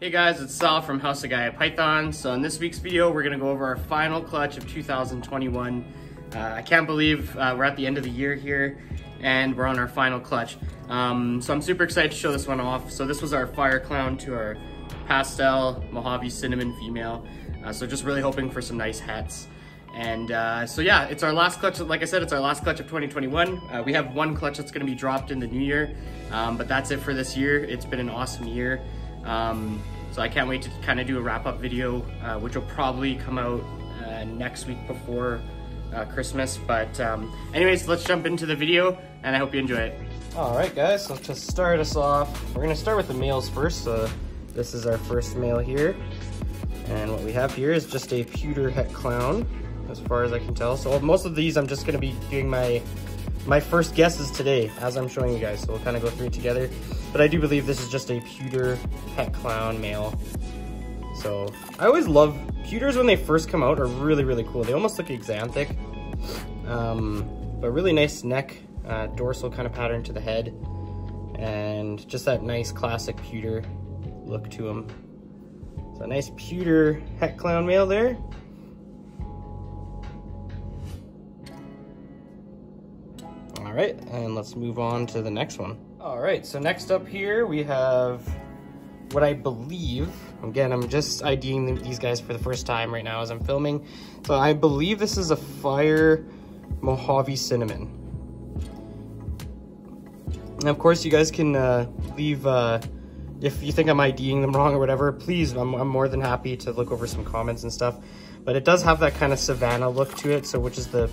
Hey guys, it's Sal from House of Gaia Python. So in this week's video, we're gonna go over our final clutch of 2021. I can't believe we're at the end of the year here and we're on our final clutch. So I'm super excited to show this one off. So this was our fire clown to our pastel Mojave cinnamon female. So just really hoping for some nice hats. And so yeah, it's our last clutch. Like I said, it's our last clutch of 2021. We have one clutch that's gonna be dropped in the new year, but that's it for this year. It's been an awesome year. So I can't wait to kind of do a wrap-up video, which will probably come out next week before Christmas. But anyways, let's jump into the video, and I hope you enjoy it. All right, guys, so to start us off, we're gonna start with the males first. So this is our first male here. And what we have here is just a pewter het clown, as far as I can tell. So most of these, I'm just gonna be doing my first guesses today as I'm showing you guys. So we'll kind of go through it together. But I do believe this is just a pewter het clown male. So I always love pewters when they first come out, are really, really cool. They almost look xanthic, but really nice neck, dorsal kind of pattern to the head, and just that nice classic pewter look to them. So a nice pewter het clown male there. All right, and let's move on to the next one. All right, so next up here we have what I believe, again, I'm just IDing these guys for the first time right now as I'm filming. So I believe this is a fire Mojave cinnamon. And of course you guys can leave, if you think I'm IDing them wrong or whatever, please, I'm more than happy to look over some comments and stuff. But it does have that kind of Savannah look to it, so which is the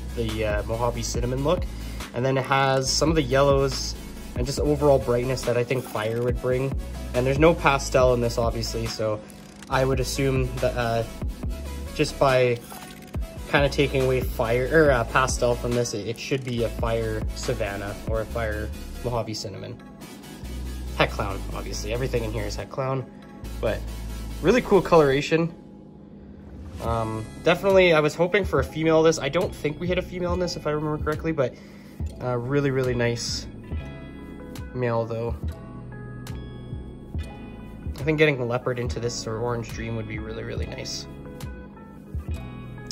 Mojave cinnamon look. And then it has some of the yellows and just overall brightness that I think fire would bring. And there's no pastel in this, obviously, so I would assume that just by kind of taking away fire or pastel from this, it should be a fire Savannah or a fire Mojave cinnamon. Het clown, obviously. Everything in here is het clown, but really cool coloration. Definitely, I was hoping for a female of this. I don't think we hit a female in this, if I remember correctly, but really, really nice male though. I think getting leopard into this or orange dream would be really, really nice.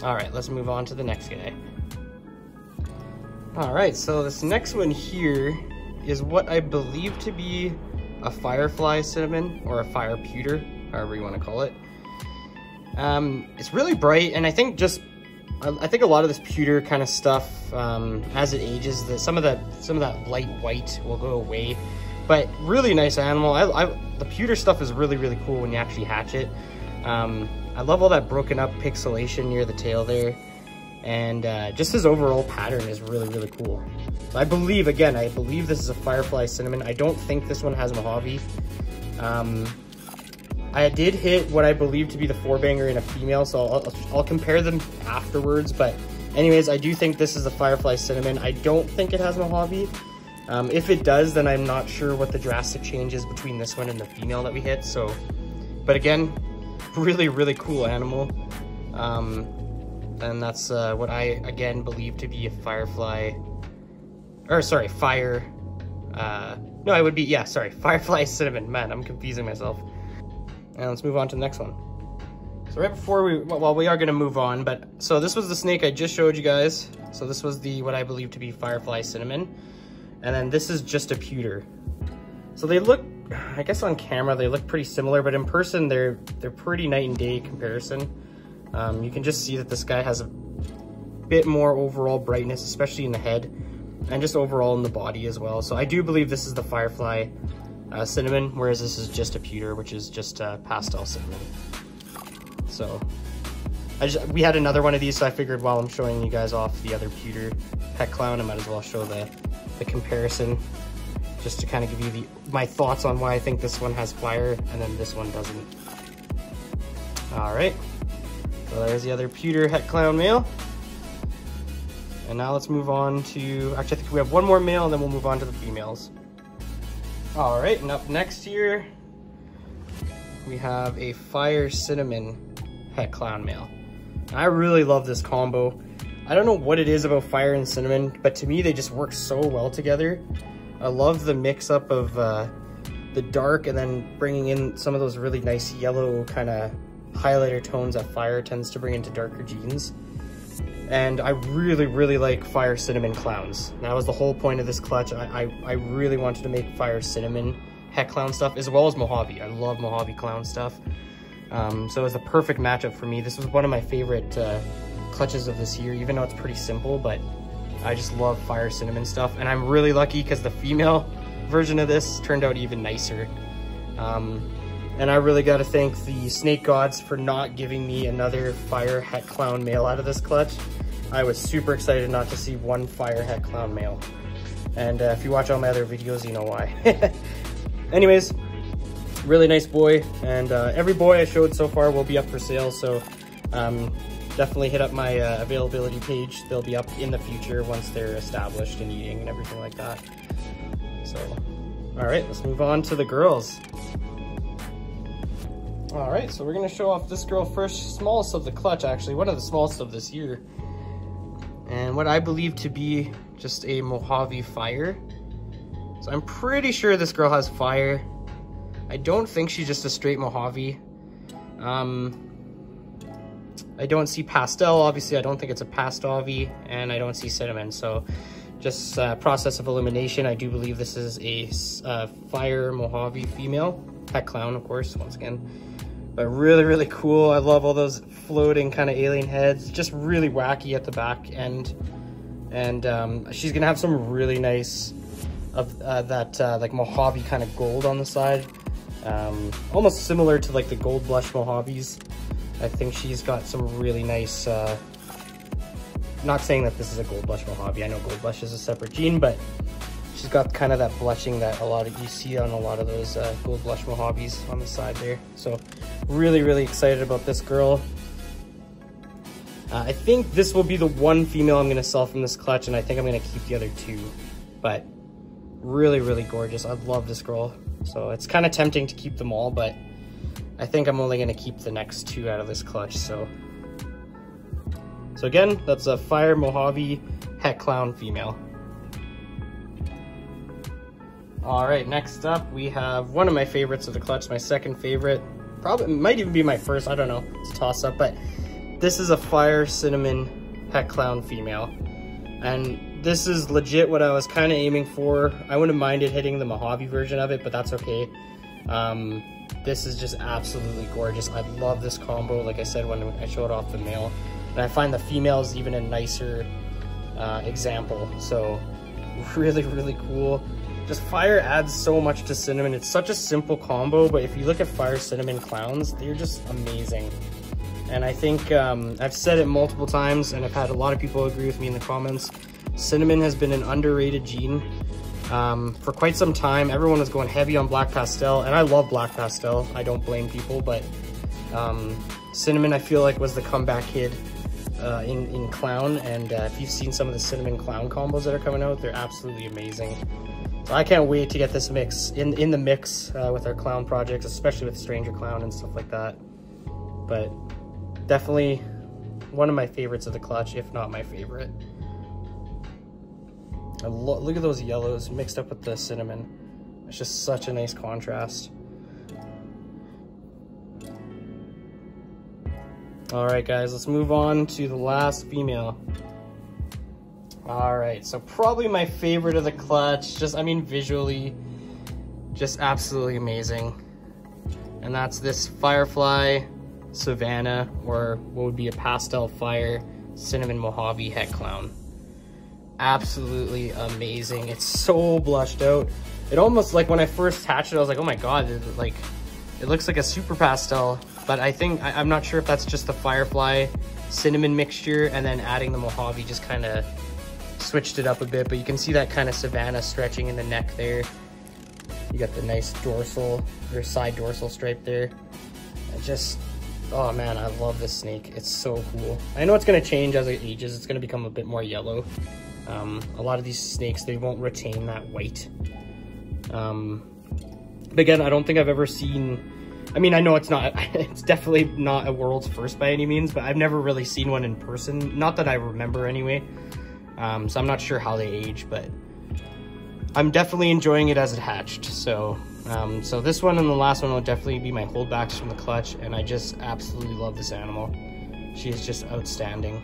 All right, let's move on to the next guy. All right, so this next one here is what I believe to be a Firefly cinnamon or a fire pewter, however you want to call it. It's really bright, and I think a lot of this pewter kind of stuff, as it ages, some of that light white will go away. But really nice animal. The pewter stuff is really, really cool when you actually hatch it. I love all that broken up pixelation near the tail there, and just his overall pattern is really, really cool. So I believe this is a Firefly cinnamon. I don't think this one has Mojave. I did hit what I believe to be the four-banger in a female, so I'll compare them afterwards. But anyways, I do think this is a Firefly cinnamon. I don't think it has Mojave. If it does, then I'm not sure what the drastic change is between this one and the female that we hit. So, but again, really, really cool animal. And that's what I, again, believe to be a Firefly, or sorry, fire, no, it would be, yeah, sorry, Firefly cinnamon. Man, I'm confusing myself. And let's move on to the next one. So right before we are gonna move on, but so this was the snake I just showed you guys. So this was what I believe to be Firefly cinnamon. And then this is just a pewter. So they look, I guess on camera they look pretty similar, but in person they're pretty night and day comparison. You can just see that this guy has a bit more overall brightness, especially in the head, and just overall in the body as well. So I do believe this is the Firefly cinnamon, whereas this is just a pewter, which is just pastel cinnamon. So we had another one of these, so I figured while I'm showing you guys off the other pewter pet clown, I might as well show the comparison, just to kind of give you my thoughts on why I think this one has fire and then this one doesn't. All right, so there's the other pewter het clown male. And now let's move on to, actually I think we have one more male and then we'll move on to the females. All right, and up next here, we have a fire cinnamon het clown male. I really love this combo. I don't know what it is about fire and cinnamon, but to me they just work so well together. I love the mix up of the dark and then bringing in some of those really nice yellow kind of highlighter tones that fire tends to bring into darker jeans. And I really, really like fire cinnamon clowns. That was the whole point of this clutch. I really wanted to make fire cinnamon het clown stuff, as well as Mojave. I love Mojave clown stuff. So it was the perfect matchup for me. This was one of my favorite clutches of this year, even though it's pretty simple, but I just love fire cinnamon stuff. And I'm really lucky because the female version of this turned out even nicer. And I really got to thank the snake gods for not giving me another fire het clown male out of this clutch. I was super excited not to see one fire het clown male. And if you watch all my other videos, you know why. Anyways, really nice boy. And every boy I showed so far will be up for sale. So definitely hit up my availability page. They'll be up in the future once they're established and eating and everything like that. So, all right, let's move on to the girls. All right, so we're gonna show off this girl first, smallest of the clutch actually, one of the smallest of this year. And what I believe to be just a Mojave fire. So I'm pretty sure this girl has fire. I don't think she's just a straight Mojave. I don't see pastel, obviously I don't think it's a pastel-Ave, and I don't see cinnamon, so just process of elimination, I do believe this is a fire Mojave female. Het clown, of course, once again. But really, really cool. I love all those floating kind of alien heads. Just really wacky at the back end. And she's gonna have some really nice of that like Mojave kind of gold on the side. Almost similar to like the gold blush Mojaves. I think she's got some really nice, not saying that this is a gold blush Mojave. I know gold blush is a separate gene, but she's got kind of that blushing that you see on a lot of those gold blush Mojaves on the side there. So really, really excited about this girl. I think this will be the one female I'm going to sell from this clutch, and I think I'm going to keep the other two. But really, really gorgeous. I love this girl. So it's kind of tempting to keep them all, but I think I'm only going to keep the next two out of this clutch. So again, that's a fire Mojave het clown female. All right, next up we have one of my favorites of the clutch, my second favorite. Probably might even be my first, I don't know, it's a toss up, but this is a fire cinnamon het clown female. And this is legit what I was kind of aiming for. I wouldn't mind it hitting the Mojave version of it, but that's okay. This is just absolutely gorgeous. I love this combo, like I said when I showed off the male. And I find the female is even a nicer example. So really, really cool. Just fire adds so much to cinnamon. It's such a simple combo, but if you look at fire cinnamon clowns, they're just amazing. And I think I've said it multiple times, and I've had a lot of people agree with me in the comments. Cinnamon has been an underrated gene for quite some time. Everyone was going heavy on black pastel, and I love black pastel. I don't blame people, but cinnamon I feel like was the comeback kid in clown. And if you've seen some of the cinnamon clown combos that are coming out, they're absolutely amazing. So I can't wait to get this mix in the mix with our clown projects, especially with Stranger Clown and stuff like that. But definitely one of my favorites of the clutch, if not my favorite. Look at those yellows mixed up with the cinnamon. It's just such a nice contrast. All right, guys, let's move on to the last female. All right, so probably my favorite of the clutch, just, I mean, visually, just absolutely amazing. And that's this Firefly Savannah, or what would be a pastel fire cinnamon Mojave het clown. Absolutely amazing. It's so blushed out. It almost, like when I first hatched it, I was like, oh my God, it looks like a super pastel, but I'm not sure if that's just the Firefly cinnamon mixture and then adding the Mojave just kind of switched it up a bit, but you can see that kind of Savannah stretching in the neck there. You got the nice dorsal, or side dorsal stripe there. Oh man, I love this snake. It's so cool. I know it's gonna change as it ages. It's gonna become a bit more yellow. A lot of these snakes, they won't retain that white. But again, I don't think I've ever seen, I mean, I know it's definitely not a world's first by any means, but I've never really seen one in person. Not that I remember anyway. So I'm not sure how they age, but I'm definitely enjoying it as it hatched. So, so this one and the last one will definitely be my holdbacks from the clutch, and I just absolutely love this animal. She is just outstanding.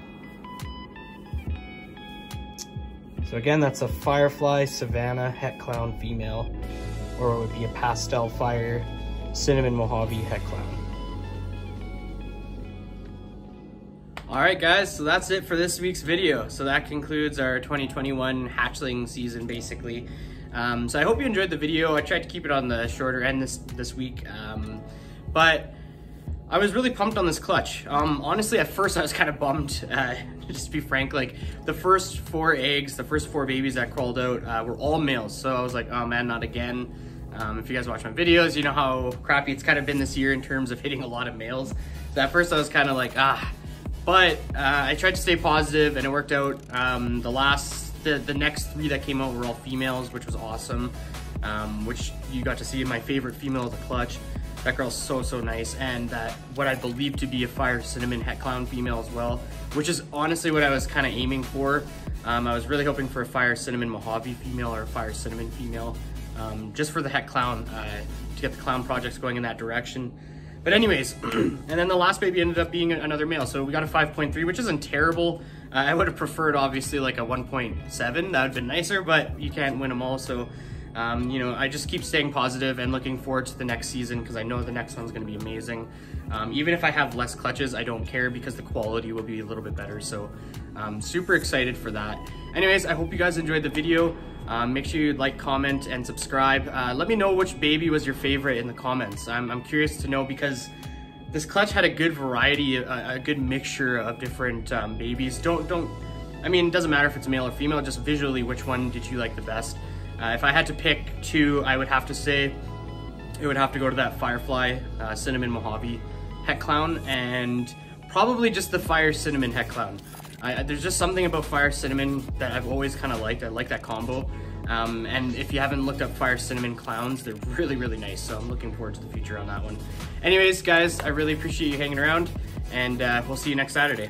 So again, that's a Firefly Savannah het clown female, or it would be a pastel fire cinnamon Mojave het clown. All right, guys, so that's it for this week's video. So that concludes our 2021 hatchling season, basically. So I hope you enjoyed the video. I tried to keep it on the shorter end this week, but I was really pumped on this clutch. Honestly, at first I was kind of bummed, just to be frank. Like, the first 4 eggs, the first 4 babies that crawled out were all males. So I was like, oh man, not again. If you guys watch my videos, you know how crappy it's kind of been this year in terms of hitting a lot of males. So at first I was kind of like, but I tried to stay positive, and it worked out. The next 3 that came out were all females, which was awesome, which you got to see my favorite female of the clutch. That girl's so nice, and that what I believe to be a fire cinnamon het clown female as well, which is honestly what I was kind of aiming for. I was really hoping for a fire cinnamon Mojave female or a fire cinnamon female, just for the het clown, to get the clown projects going in that direction. But anyways, and then the last baby ended up being another male, so we got a 5.3, which isn't terrible. I would have preferred, obviously, like a 1.7. That would have been nicer, but you can't win them all. So, you know, I just keep staying positive and looking forward to the next season, because I know the next one's going to be amazing. Even if I have less clutches, I don't care, because the quality will be a little bit better. So I'm super excited for that. Anyways, I hope you guys enjoyed the video. Make sure you like, comment, and subscribe. Let me know which baby was your favorite in the comments. I'm curious to know, because this clutch had a good variety, a good mixture of different babies. I mean, it doesn't matter if it's male or female, just visually, which one did you like the best? If I had to pick 2, I would have to say it would have to go to that Firefly cinnamon Mojave het clown, and probably just the fire cinnamon het clown. There's just something about fire cinnamon that I've always kind of liked. I like that combo. And if you haven't looked up fire cinnamon clowns, they're really nice. So I'm looking forward to the future on that one. Anyways, guys, I really appreciate you hanging around, and we'll see you next Saturday.